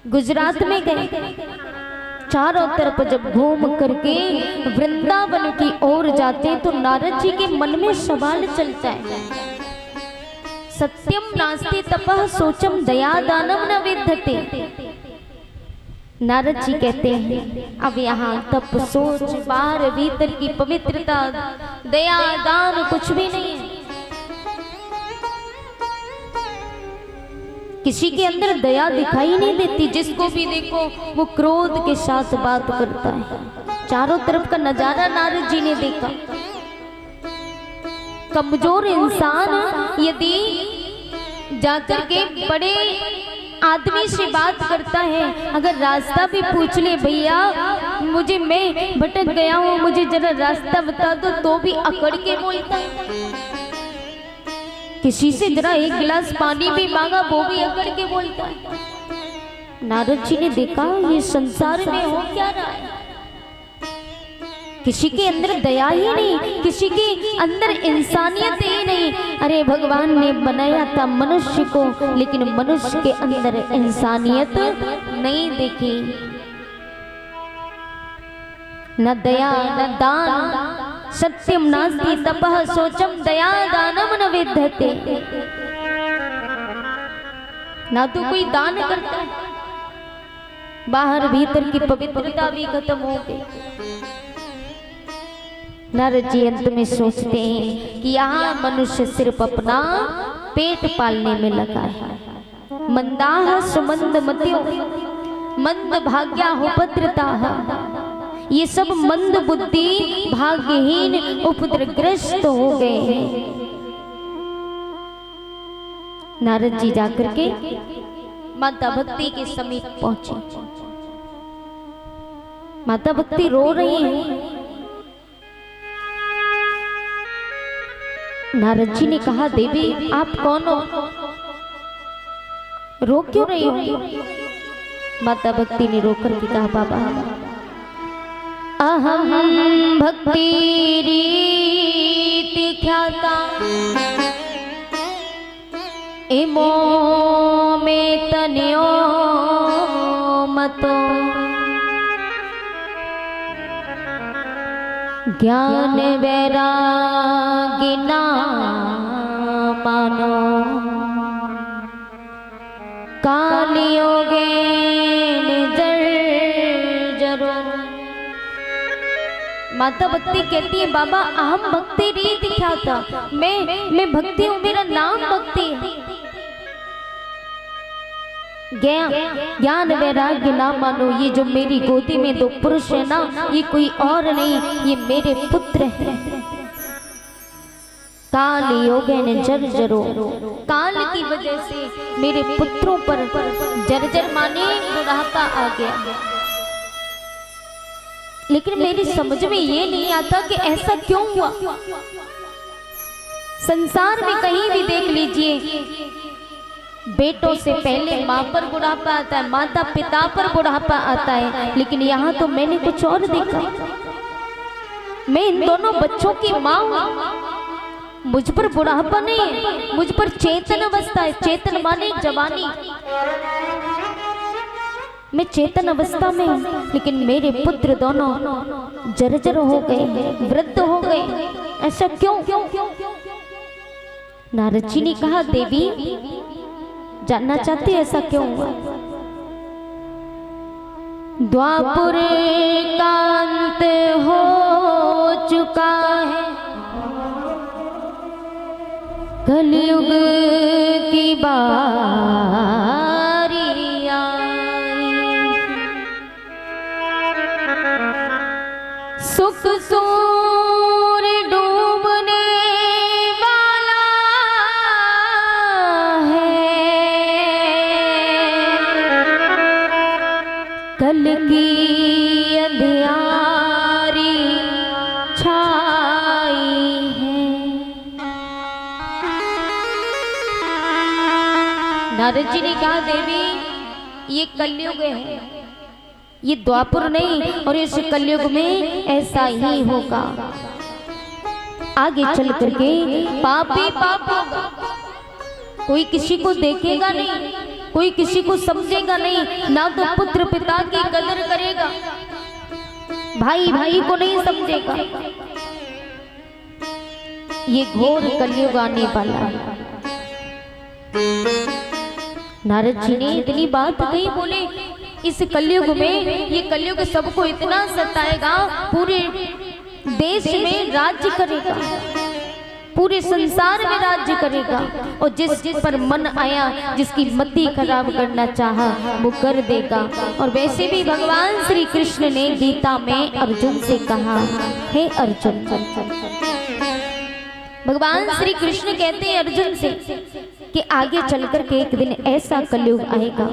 गुजरात में गए। चारों तरफ जब घूम करके वृंदावन की ओर जाते तो नारद जी के मन में सवाल चलता है, सत्यम नास्ति तपः शोचम दया दानम न विद्यते। नारद जी कहते हैं अब यहाँ तप सोच बाहर भीतर की पवित्रता दया दान कुछ भी नहीं है। किसी के अंदर दया दिखाई नहीं देती, जिसको भी देखो वो क्रोध के साथ बात करता है। चारों तरफ का नजारा नारद जी ने देखा। कमजोर इंसान यदि जाकर के बड़े आदमी से बात करता है, अगर रास्ता भी पूछ ले, भैया मुझे मैं भटक गया हूँ मुझे जरा रास्ता बता दो, तो भी अकड़ के बोलता है। किसी से जरा एक गिलास पानी भी मांगा, वो भी अकड़ के बोलता है। नारद जी ने देखा ये संसार में हो क्या रहा है, किसी के अंदर दया ही नहीं, किसी के अंदर इंसानियत ही नहीं। अरे भगवान ने बनाया था मनुष्य को, लेकिन मनुष्य के अंदर इंसानियत नहीं देखी, न दया न दान। सत्यम नास्ति तपः शोचम दया दानम न विद्यते। ना तो कोई दान करता है, बाहर भीतर की पवित्रता भी खत्म हो गई। नारद जी अंत में सोचते हैं कि यहाँ मनुष्य सिर्फ अपना पेट पालने में लगा है। मंदाह सुमंद मत्यो मंद भाग्या उपद्रता, ये सब मंद बुद्धि भाग्यहीन उपद्रवग्रस्त हो गए हैं। नारद जी जाकर के माता भक्ति के समीप पहुंचे। माता भक्ति रो रही है। नारद जी ने कहा, देवी आप कौन हो, रो क्यों रही हो? माता भक्ति ने रोकर के कहा, बाबा अहम भक्ति रीति ख्याता इमो में तन्यो मतो ज्ञान वैरागी ना मानो कालियोगे निजर जरो। माता भक्ति कहती है, बाबा अहम भक्ति रीति ख्याता, मैं भक्ति हूँ, मेरा नाम भक्ति है। ज्ञान वैराग्य ना मानो, ये जो मेरी गोदी में दो पुरुष है ना, ये कोई और नहीं, ये मेरे पुत्र हैं। काल योगेन जर्जरो, काल की वजह से मेरे पुत्रों पर जर्जर माने बुढ़ापा आ गया। लेकिन मेरी समझ में ये नहीं आता कि ऐसा क्यों हुआ। संसार में कहीं भी देख लीजिए, बेटों से पहले माँ पर बुढ़ापा आता है, माता पिता पर बुढ़ापा आता है, लेकिन यहाँ तो मैंने कुछ और देखा। मैं इन दोनों बच्चों की माँ हूँ, मुझ पर बुढ़ापा नहीं है, मुझ पर चेतन अवस्था है। चेतन माने जवानी, मैं चेतन अवस्था में हूँ, लेकिन मेरे पुत्र दोनों जर्जर हो गए, वृद्ध हो गए, ऐसा क्यों? नारद जी ने कहा, देवी जानना चाहते ऐसा क्यों हुआ? द्वापर का अंत हो चुका है, कलयुग की बारी आई, सुख सूर्य डूबने वाला है, कल की अंधियारी छाई है। नारद जी ने कहा, देवी ये कलयुग है, ये द्वापर नहीं, और इस कलयुग में ऐसा ही होगा। आगे चल करके पाप ही पाप होगा, कोई किसी को देखेगा नहीं, कोई किसी को समझेगा नहीं, ना तो पुत्र पिता की कदर करेगा, भाई भाई को नहीं समझेगा। ये घोर कलयुग आने वाला है। नारद जी ने इतनी बात कही, बोले इस कलयुग में, ये कलयुग सबको इतना सताएगा, पूरे देश में राज्य करेगा, पूरे संसार में राज्य करेगा, और जिस जिस पर मन आया, जिसकी मति खराब करना चाहा, वो कर देगा। और वैसे भी भगवान श्री कृष्ण ने गीता में अर्जुन से कहा, हे अर्जुन, भगवान श्री कृष्ण कहते हैं अर्जुन से कि आगे चलकर के एक दिन ऐसा कलयुग आएगा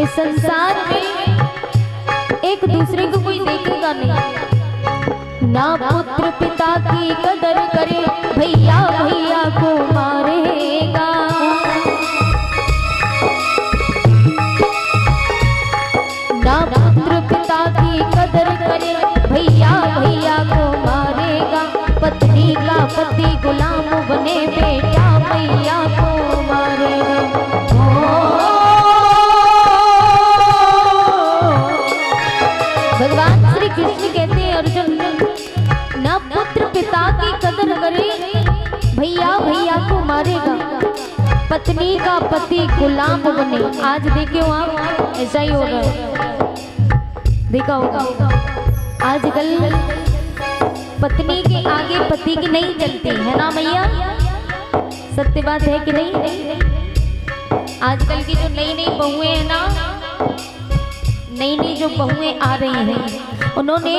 संसार में एक दूसरे को कोई देखेगा नहीं, ना पुत्र पिता की कदर करे, भैया भैया को मारेगा, ना पुत्र पिता की कदर करे, भैया भैया को मारेगा, पत्नी का पति गुलाम बने, बेटा भैया को मारेगा। भगवान श्री कृष्ण कहते हैं अर्जुन, ना पुत्र पिता की कदर करे, भैया भैया को मारेगा, पत्नी का पति गुलाम बने। आज देखे हो आप, ऐसा ही हो रहा है, देखा होगा आजकल पत्नी के आगे पति की नहीं चलती है ना मैया, सत्य बात है कि नहीं। आजकल की जो नई नई बहुएं हैं ना, नई नई जो बहुएं आ रही हैं, उन्होंने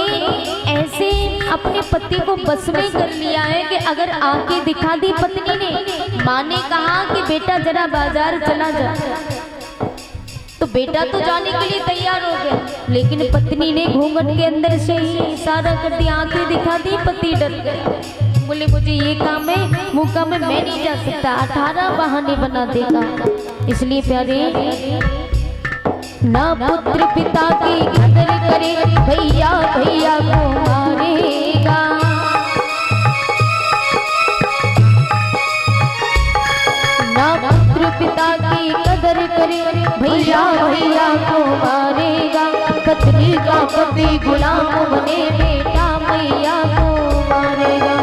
ऐसे अपने पति को बस में कर लिया है कि अगर आके दिखा दी पत्नी ने, माँ ने कहा कि बेटा जरा बाजार चला जा, तो बेटा तो जाने के लिए तैयार हो गया, लेकिन पत्नी ने घूंघट के अंदर से ही इशारा कर दिया, आंखें दिखा दी, पति डर गए, बोले मुझे ये काम है वो काम है, मैं नहीं जा सकता, 18 बहाने बना देगा। इसलिए प्यारे, ना पुत्र पिता की कदर करे, भैया भैया को मारेगा, ना पुत्र पिता की कदर करे, भैया भैया को मारेगा, पत्नी का पति गुलाम बने, बेटा भैया को मारेगा।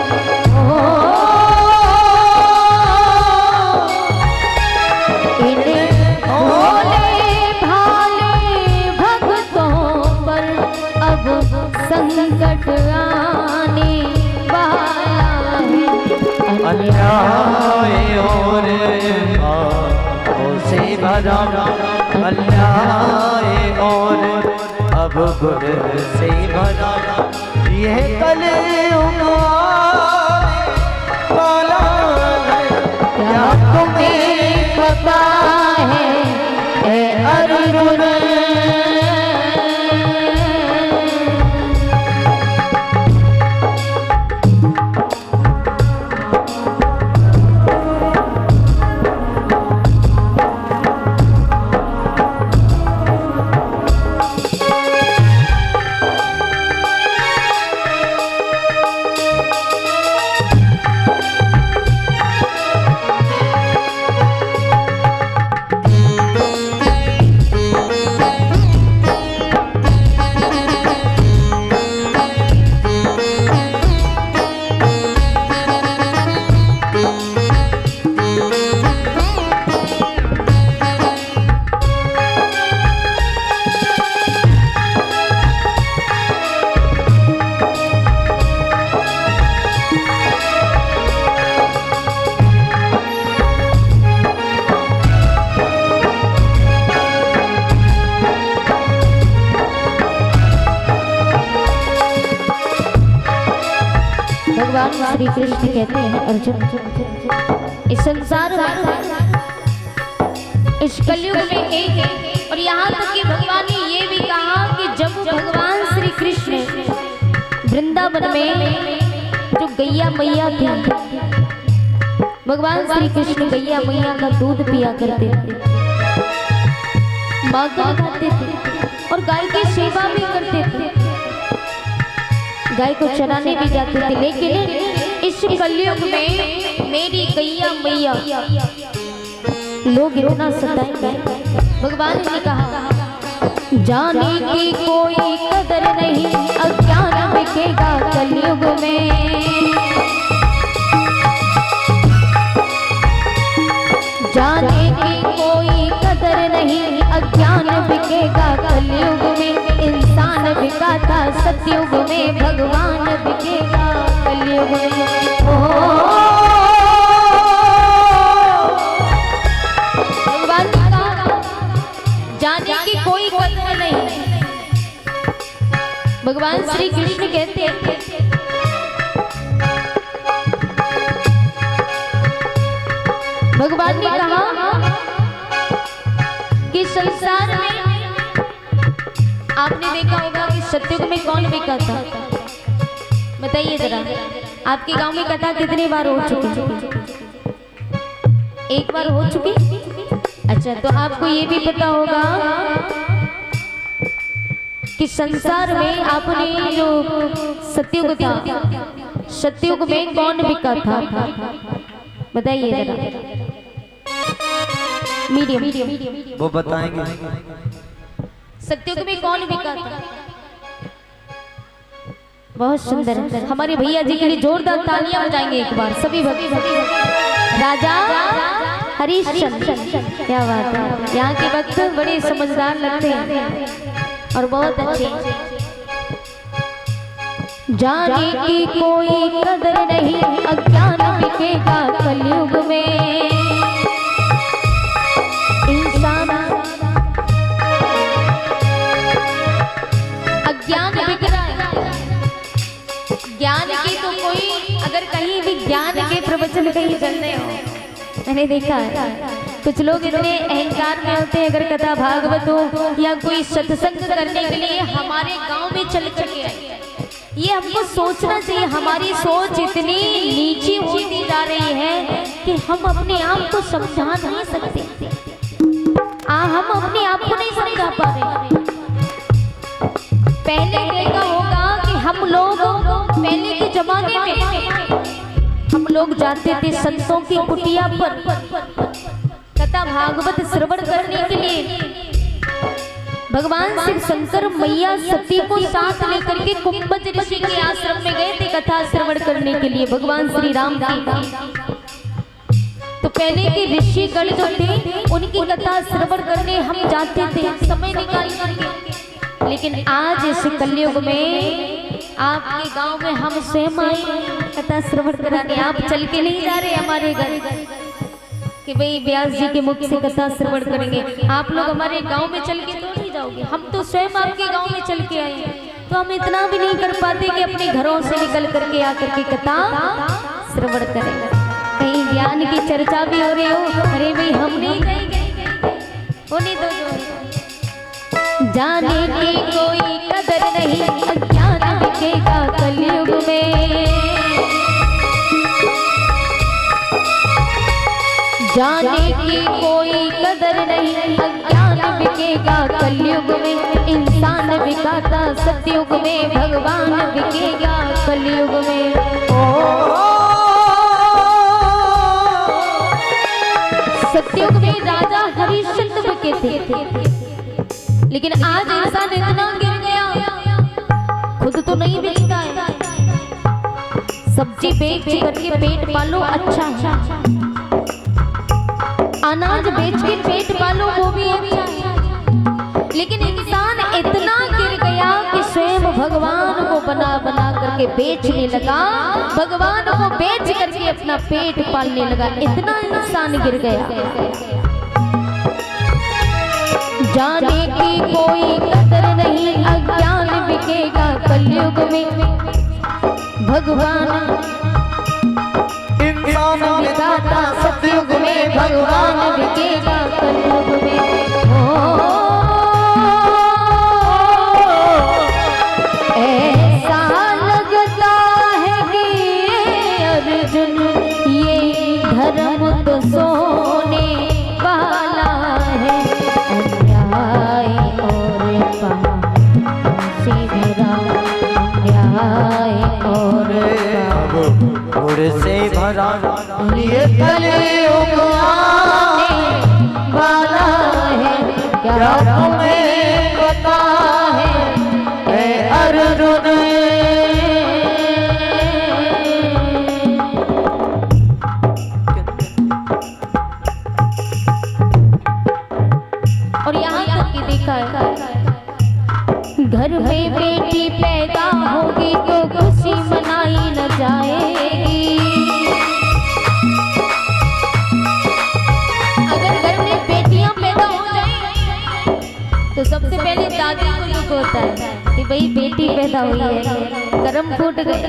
संकट आने वाला है, अन्याय और से भला अन्याय और अब गुण से भरा यह कलयुग वाला है। क्या तुम्हें पता है ए अर्जुन, भगवान श्री कृष्ण कहते हैं अर्जुन, इस संसार में इस कलयुग में एक है। और यहाँ तक कि भगवान ने ये भी कहा कि जब भगवान श्री कृष्ण वृंदावन में जो गैया मैया थी, भगवान श्री कृष्ण गैया मैया का दूध पिया करते थे, माखन खाते थे और गाय की सेवा भी करते थे, गाय को चराने भी जाते थे। लेकिन इस कलयुग में मेरी गैया मैया लोग इतना सताएंगे। भगवान ने कहा जाने की कोई कदर नहीं, अज्ञान बिकेगा कलयुग में। जाने की कोई कदर नहीं, अज्ञान बिकेगा कलयुग में। इंसान बिका था सतयुग में, भगवान बिकेगा कलयुग में। भगवान ने कहा जाने की कोई कदर नहीं। भगवान श्री कृष्ण कहते हैं भगवान ने कहा कि संसार में आपने देखा होगा कि सतयुग में कौन बिका था? बताइए जरा, आपके गांव में कथा कितनी बार हो चुकी? एक बार हो चुकी? अच्छा, तो आपको ये भी पता होगा कि संसार में आपने जो सतयुग था, सतयुग में कौन बिका था? बताइए जरा। मीडियम वो बताएंगे। सतयुग में कौन बिका था? बहुत सुंदर। हमारे भैया जी के लिए जोरदार तालियां बजाएंगे एक बार सभी भक्ति। राजा हरिश्चंद्र, क्या बात है। यहाँ के भक्त बड़े समझदार लगते हैं और बहुत अच्छे। जाने की कोई कदर नहीं, अज्ञान बिकेगा कलयुग में। इंसान अज्ञान बिक रहा है। ज्ञान की तो कोई, अगर कहीं भी ज्ञान के प्रवचन कहीं चलते हो, मैंने देखा है कुछ लोग इतने अहंकार में होते हैं, अगर कथा भागवत हो या कोई सत्संग करने के लिए हमारे गांव में चल चुके हैं। ये हमको सोचना चाहिए, हमारी सोच इतनी नीची होती जा रही है कि हम अपने आप को समझा नहीं सकते। हम अपने आप को नहीं समझा पा रहे। पहले देखा होगा कि हम लोग पहले के जमाने में हम लोग जाते थे संतों की कुटिया पर कथा भागवत श्रवण करने के लिए। भगवान शिव शंकर मैया सती को साथ लेकर के कुंभज ऋषि के आश्रम में गए थे कथा श्रवण करने के लिए। भगवान श्री राम की तो पहले के ऋषिगण जो थे उनकी कथा श्रवण करने हम जाते थे समय निकाल करके। लेकिन आज इस कलयुग में आपके गांव में हम स्वयं आए कथा श्रवण कराने। आप चल के नहीं जा रहे हमारे घर, कि भाई व्यास जी के मुख से कथा श्रवण करेंगे। आप लोग हमारे गांव में चल के तो नहीं जाओगे, हम तो स्वयं आपके गांव में चल के आए हैं, तो हम इतना भी नहीं कर पाते कि अपने घरों से निकल करके आकर के कथा श्रवण करें। कहीं ज्ञान की चर्चा भी हो रही हो, अरे भाई हम नहीं कहीं होने दो। जाने की कोई कदर नहीं, अज्ञान बिकेगा कलयुग में। जाने की कोई कदर नहीं, अज्ञान बिकेगा कलयुग में। इंसान बिकाता सतयुग में, भगवान बिकेगा कलयुग में। सतयुग में राजा हरिश्चंद्र बिके थे, लेकिन आज इंसान इतना गिर गया, खुद तो नहीं बेचता है। सब्जी बेच करके पेट पालो अच्छा है, अनाज बेच के पेट पालो वो भी अच्छा है, लेकिन इंसान इतना गिर गया कि स्वयं भगवान को बना बना करके बेचने लगा, भगवान को बेच करके अपना पेट पालने लगा। इतना इंसान गिर गया। जाने की कोई कदर नहीं, अज्ञान बिकेगा कलयुग में। भगवान इंसान बिकाता सतयुग में, भगवान बिकेगा कलयुग में। ऐसा लगता है कि अर्जुन ये धर्म तो सोने वाला है। अन्याय और पाप से भरा, अन्याय और गुड़ से भरा ये कलयुग आने वाला है। क्या तुम्हें पता है अर्जुन? और यहाँ तक कि देखा है, घर में बेटी पैदा होगी तो खुशी मनाई न जाएगी। अगर घर में बेटियां पैदा हो जाए तो सबसे पहले दादी को दुख होता है कि भाई बेटी पैदा हुई है, कर्म फूट गए।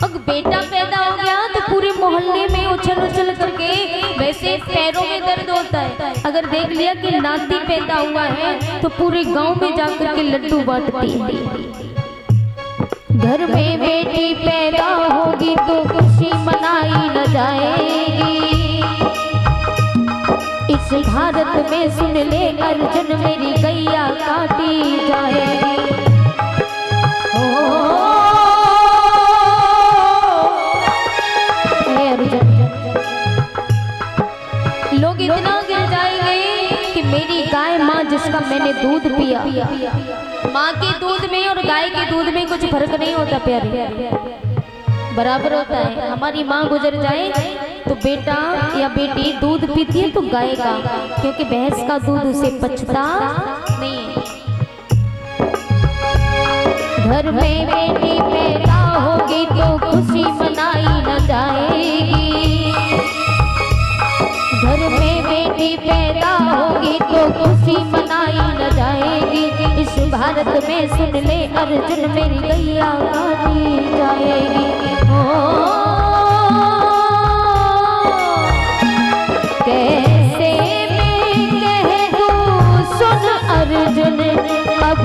अगर बेटा पैदा हो गया तो पूरे मोहल्ले में उछल उछल करके, वैसे पैरों में दर्द होता है। अगर देख लिया कि नाती पैदा हुआ है तो पूरे गांव में जाकर के लड्डू बांटती है। घर में बेटी पैदा होगी तो खुशी मनाई न जाएगी। इस भारत में सुन ले अर्जुन, मेरी गैया काटी जाएगी। लोग इतना गिर जाएंगे कि मेरी गाय माँ जिसका मैंने दूध पिया, माँ के दूध में और गाय के दूध में कुछ फर्क नहीं होता प्यारे, बराबर होता है। हमारी माँ गुजर जाए तो बेटा या बेटी दूध पीती है तो गाय का, क्योंकि भैंस का दूध उसे पचता नहीं है। घर में बेटी पैदा होगी तो खुशी मनाई न जाएगी। घर में बेटी पैदा होगी तो खुशी मनाई न जाएगी। इस भारत में सुन ले अर्जुन, मेरी गैया काटी जाएगी। कैसे मैं कह दूं सुन अर्जुन, अब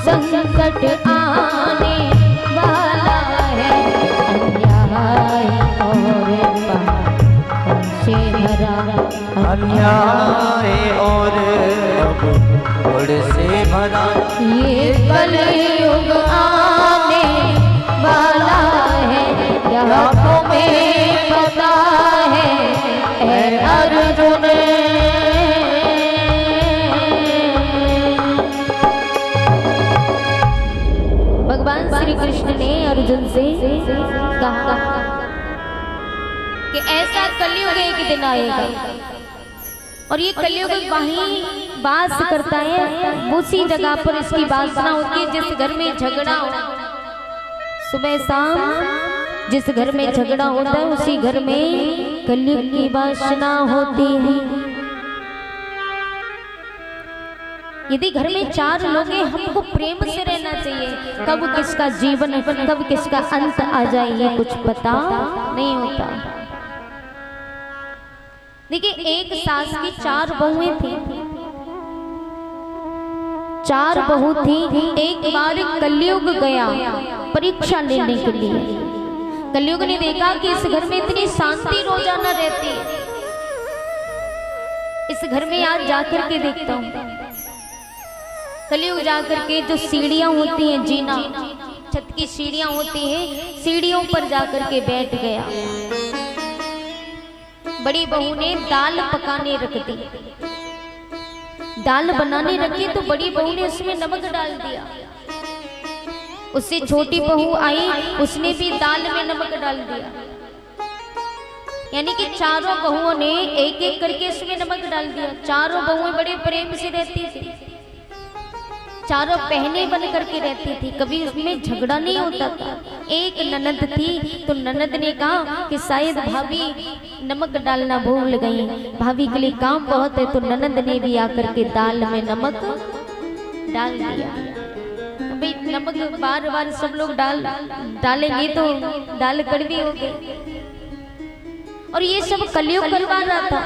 संकट आने वाला है। अन्याय और पाप से भरा, अन्याय और गुड़ से भरा ये कलयुग आने वाला है। क्या तुम्हें पता है अर्जुन? भगवान श्री कृष्ण ने अर्जुन से कहा कि ऐसा कलयुग एक दिन आएगा, और ये कलयुग वहीं वास करता है, उसी जगह पर इसकी वासना होती है जिस घर में झगड़ा हो, सुबह शाम जिस घर में झगड़ा होता है उसी घर में कलयुग की वासना होती है। यदि घर में 4 लोग हैं, हमको प्रेम से रहना चाहिए। कब किसका जीवन कब किसका अंत आ जाए ये कुछ पता नहीं होता। देखिए, एक सास की 4 बहुएं थी, 4 बहू थी। एक बार कलयुग गया परीक्षा लेने के लिए। कलयुग ने देखा कि इस घर में इतनी शांति रोजाना रहती है, इस घर में आज जाकर के देखता हूँ। कलयुग जाकर के जो सीढ़ियां होती हैं, जीना छत की सीढ़ियां होती हैं, सीढ़ियों पर जाकर के बैठ गया। बड़ी बहू ने दाल पकाने रख दी, दाल बनाने रखी तो बड़ी बहू ने उसमें नमक डाल दिया। उससे छोटी बहू आई, उसने भी दाल में नमक डाल दिया। यानी कि चारों बहुओं ने एक एक करके इसमें नमक डाल दिया। चारों बहुएं बड़े प्रेम से रहती थी, चारों बहनें बन करके रहती थी, कभी उसमें झगड़ा नहीं होता था। एक ननद थी तो ननद ने कहा कि शायद भाभी नमक डालना भूल गई, भाभी के लिए काम बहुत है। तो ननद ने भी आकर के दाल में नमक डाल दिया। भाई नमक बार बार सब लोग डालेंगे तो दाल कड़वी हो गई। और ये सब कलयुग करवा रहा था।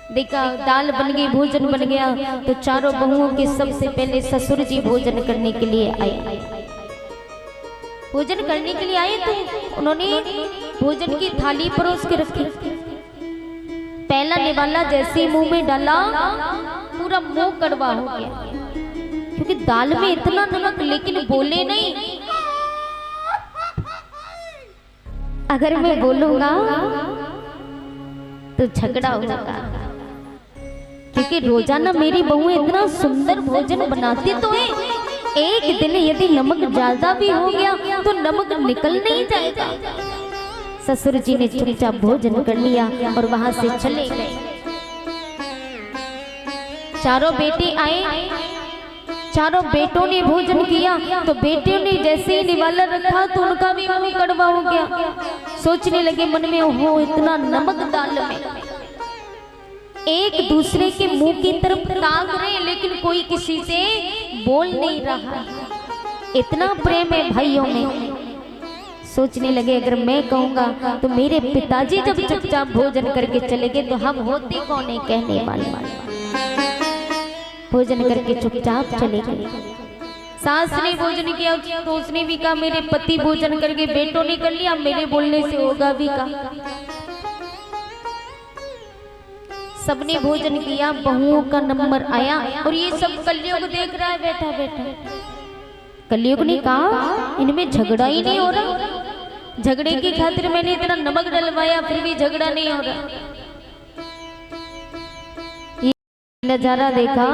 देखा, दाल बन गई, भोजन बन गया तो चारों बहुओं के सबसे पहले ससुर जी भोजन करने के लिए आए। भोजन करने के लिए आए तो उन्होंने भोजन की थाली परोस के रखी। पहला निवाला जैसे मुंह में डाला, पूरा मुंह कड़वा हो गया, क्योंकि दाल में इतना नमक, लेकिन बोले नहीं। अगर मैं बोलूंगा तो झगड़ा होगा, क्योंकि रोजाना मेरी बहू इतना सुंदर भोजन बनाती तो है। एक दिन यदि नमक ज्यादा भी हो गया तो नमक निकल नहीं जाएगा। ससुर जी ने चुपचाप भोजन कर लिया और वहां से चले गए। चारों बेटे आए, चारों बेटों ने भोजन किया तो बेटियों ने जैसे ही निवाला रखा तो उनका भी मुंह कड़वा हो गया। सोचने लगे मन में, ओहो इतना नमक दाल में। एक दूसरे के मुंह की तरफ ताक रहे, लेकिन कोई किसी से बोल नहीं रहा। इतना प्रेम है भाइयों में। सोचने लगे अगर मैं कहूंगा तो मेरे पिताजी जब चुपचाप भोजन करके चले गए तो हम होते कौन है कहने वाले। भोजन करके चुपचाप चले गए। सास ने भोजन किया तो उसने भी कहा मेरे पति भोजन करके, बेटों ने कर लिया, मेरे बोलने से होगा भी का। सबने भोजन किया, बहुओं का नंबर आया और ये सब कलयुग देख रहा है बैठा बैठा। कलयुग ने कहा इनमें झगड़ा ही नहीं हो रहा, झगड़े की खातिर मैंने इतना नमक डलवाया फिर भी झगड़ा नहीं हो रहा। ये नजारा देखा,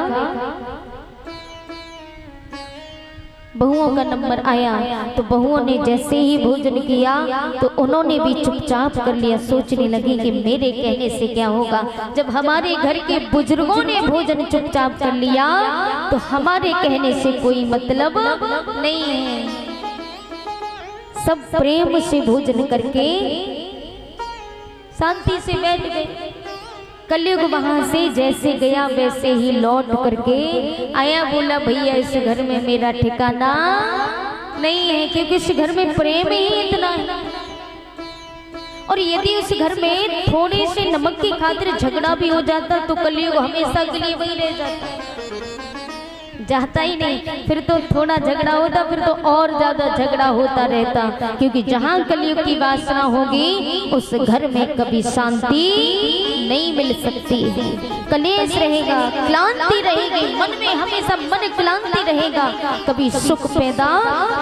बहुओं का नंबर आया तो बहुओं ने जैसे ही भोजन किया तो उन्होंने भी चुपचाप कर लिया। सोचने लगी कि मेरे कहने से क्या होगा, जब हमारे घर के बुजुर्गों ने भोजन चुपचाप कर लिया तो हमारे कहने से कोई मतलब नहीं है। सब प्रेम से भोजन करके शांति से बैठ गए। कलयुग वहां से जैसे गया वैसे ही लौट करके आया, बोला भैया इस घर में मेरा ठिकाना नहीं है, क्योंकि इस घर में प्रेम ही इतना है। और यदि उस घर में थोड़े से नमक की खातिर झगड़ा भी हो जाता तो कलयुग हमेशा के लिए वही रह जाता ही नहीं। फिर तो थोड़ा झगड़ा होता, फिर तो और ज्यादा झगड़ा होता रहता, क्योंकि जहां कलयुग की वासना होगी उस घर में कभी शांति नहीं मिल सकती। कलेश रहेगा, क्लांति रहेगी, मन में हमेशा मन क्लांति रहेगा, कभी सुख पैदा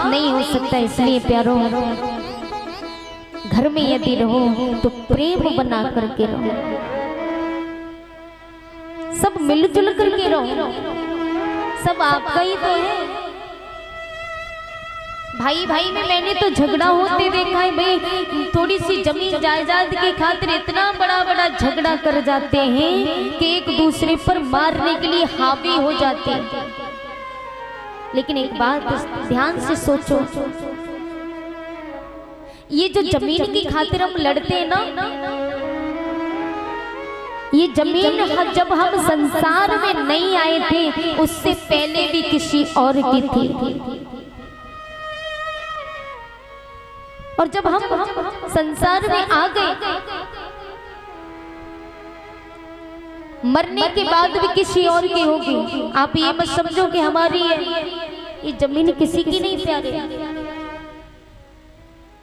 नहीं हो सकता। इसलिए प्यारों, घर में यदि रहो तो प्रेम बना करके रहो, सब मिलजुल करके रहो, सब आपका ही तो है। भाई भाई में मैंने तो झगड़ा होते देखा है भाई, थोड़ी सी जमीन जायदाद के खातिर इतना बड़ा बड़ा झगड़ा कर जाते हैं कि एक दूसरे पर मारने के लिए हावी हो जाते हैं। लेकिन एक बात ध्यान से सोचो, ये जो जमीन की खातिर हम लड़ते हैं ना, ये जमीन जब हम संसार में नहीं आए थे उससे पहले भी किसी और की थी। और जब हम संसार में आ गए, मरने के बाद भी किसी और की होगी। आप ये मत समझो कि हमारी है, ये जमीन किसी की नहीं प्यारे।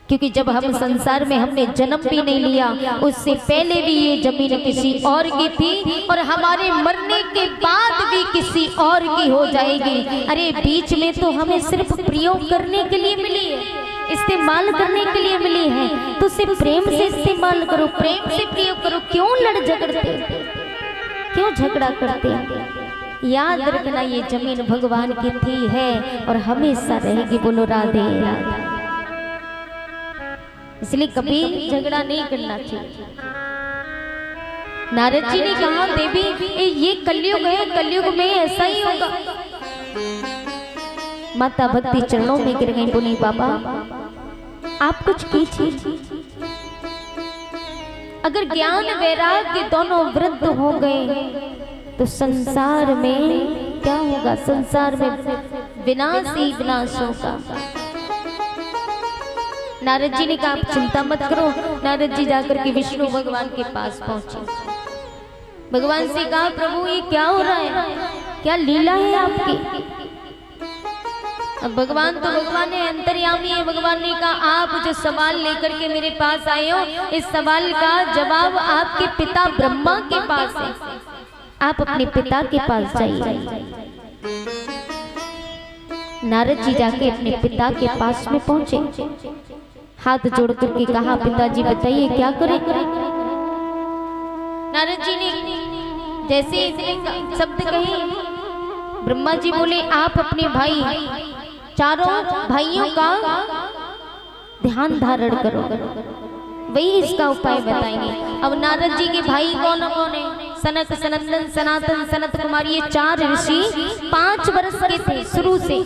क्योंकि जब हम संसार में हमने जन्म भी नहीं लिया, उससे पहले भी ये जमीन किसी और की थी और हमारे मरने के बाद भी किसी और की हो जाएगी। अरे बीच में तो हमें सिर्फ प्रयोग करने के लिए मिली है, इस्तेमाल करने के लिए मिली है, तो सिर्फ प्रेम से इस्तेमाल करो, प्रेम से प्रयोग करो। क्यों लड़ झगड़ते, क्यों झगड़ा करते? याद रखना ये जमीन भगवान की थी, है और हमेशा रहेगी। बोलो राधे राधे। इसलिए कभी झगड़ा नहीं करना चाहिए। नारद जी ने कहा देवी ये कलयुग है, कलयुग में ऐसा ही होगा। माता भक्ति चरणों में गिर गई, बोली बाबा आप कुछ कीजिए। अगर ज्ञान वैराग्य दोनों वृद्ध हो गए तो संसार में क्या होगा? संसार में विनाश ही विनाश होगा। नारद जी ने कहा आप चिंता मत करो। नारद जी जाकर के विष्णु भगवान के पास पहुंचे, भगवान से कहा प्रभु ये क्या हो रहा है, क्या लीला है आपकी? अब भगवान तो भगवान है, अंतर्यामी है। भगवान ने कहा आप जो सवाल लेकर के मेरे पास आए हो, इस सवाल का जवाब आपके पिता ब्रह्मा के पास है। आप अपने पिता के पास जाइए। नारद जी जाके अपने पिता के पास में पहुंचे, हाथ जोड़ करके कहा पिताजी बताइए क्या करें? नारद जी ने जैसे शब्द कहे, ब्रह्मा जी बोले आप अपने भाई चारों भाइयों का ध्यान धारण करो, वही इसका उपाय बताएंगे। अब नारद जी के भाई कौन कौन है? सनक, सनंदन, सनातन, सनत कुमार, ये 4 ऋषि 5 वर्ष के थे शुरू से।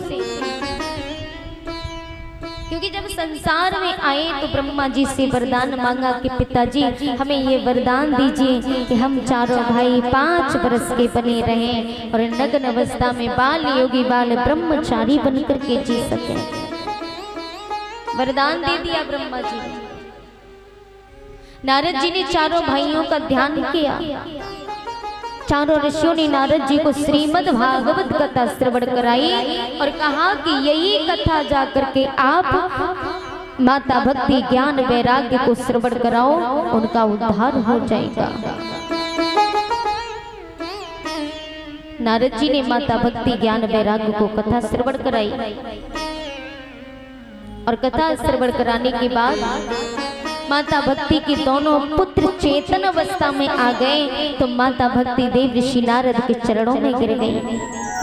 क्योंकि जब संसार में आए तो ब्रह्मा जी से वरदान मांगा कि पिताजी हमें ये वरदान दीजिए कि हम चारों भाई 5 वर्ष के बने रहें और नग्न अवस्था में बाल योगी बाल ब्रह्मचारी बनकर के जी सके। वरदान दे दिया ब्रह्मा जी। नारद जी ने चारों भाइयों का ध्यान किया। चारों ऋषियों ने नारद जी को श्रीमद् भागवत कथा श्रवण कराई और कहा कि यही कथा जाकर के आप माता भक्ति ज्ञान वैराग्य को श्रवण कराओ, उनका उद्धार हो जाएगा। नारद जी ने माता भक्ति ज्ञान वैराग्य को कथा श्रवण कराई और कथा श्रवण कराने के बाद माता भक्ति के दोनों पुत्र चेतन अवस्था में आ गए तो माता भक्ति देव ऋषि नारद के चरणों में गिर गई।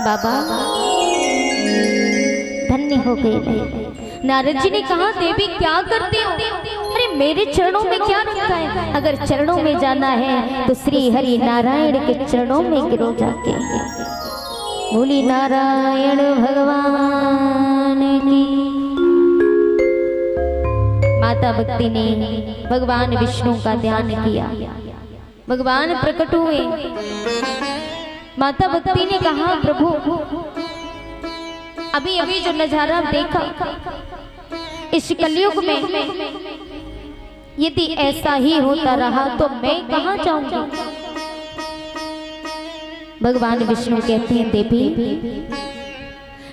बाबा धन्य हो गए। नारद जी ने कहा देवी क्या करती हो? अरे मेरे चरणों में क्या रखा है? अगर चरणों में जाना है तो श्री हरि नारायण के चरणों में गिरो जाके। बोली नारायण भगवान की। माता भक्ति ने भगवान विष्णु का ध्यान किया, भगवान प्रकट हुए। माता भक्ति ने कहा प्रभु अभी अभी जो नजारा देखा, इस कलयुग में यदि ऐसा ही होता रहा तो मैं कहाँ जाऊंगी? भगवान विष्णु कहते हैं देवी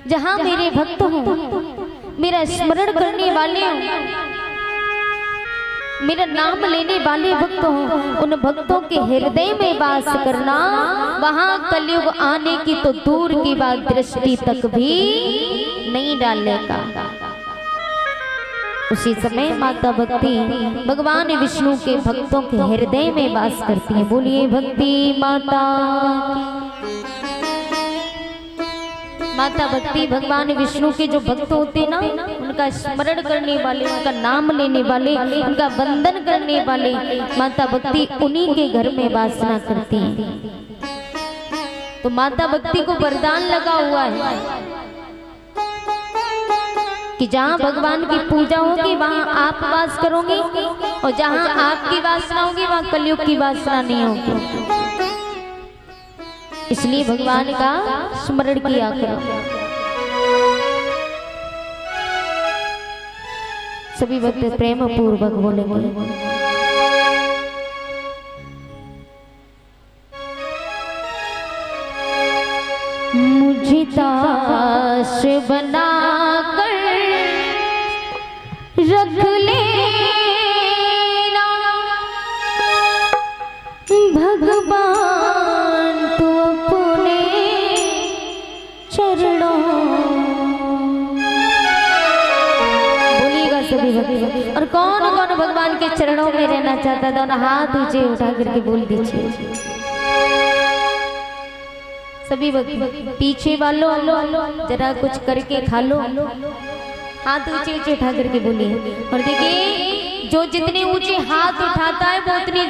जहां मेरे भक्त हों, मेरा स्मरण करने वाले हों, मेरा नाम लेने वाले भक्त हों, उन भक्तों के हृदय में वास करना। वहां कलयुग आने की तो दूर की बात दृष्टि तक भी नहीं डालेगा। उसी समय माता भक्ति भगवान विष्णु के भक्तों के हृदय में वास करती है। बोलिए भक्ति माता। माता भक्ति भगवान विष्णु के जो भक्त होते ना, उनका स्मरण करने वाले, उनका नाम लेने वाले, उनका वंदन करने वाले, माता भक्ति उन्हीं के घर में वासना करती है। तो माता भक्ति को वरदान लगा हुआ है कि जहाँ भगवान की पूजा होगी वहाँ आप वास करोगे, और जहाँ आपकी वासना होगी वहाँ कलयुग की वासना नहीं होगी। इसलिए भगवान का स्मरण किया करो। सभी भक्त प्रेम पूर्वक बोलेंगे। मुझे दास बना कर रख लेना भगवान तू अपने चरणों। बोलिएगा सभी भक्त। और कौन कौन भगवान के चरणों में रहना चाहता है दोनों हाथ ऊंचे उठा करके बोल दीजिए। सभी पीछे वालों जरा कुछ करके खा लो, हाथ ऊंचे ऊंचे उठा करके बोलिए। और देखिए जो जितने ऊंचे हाथ उठाता है वो उतनी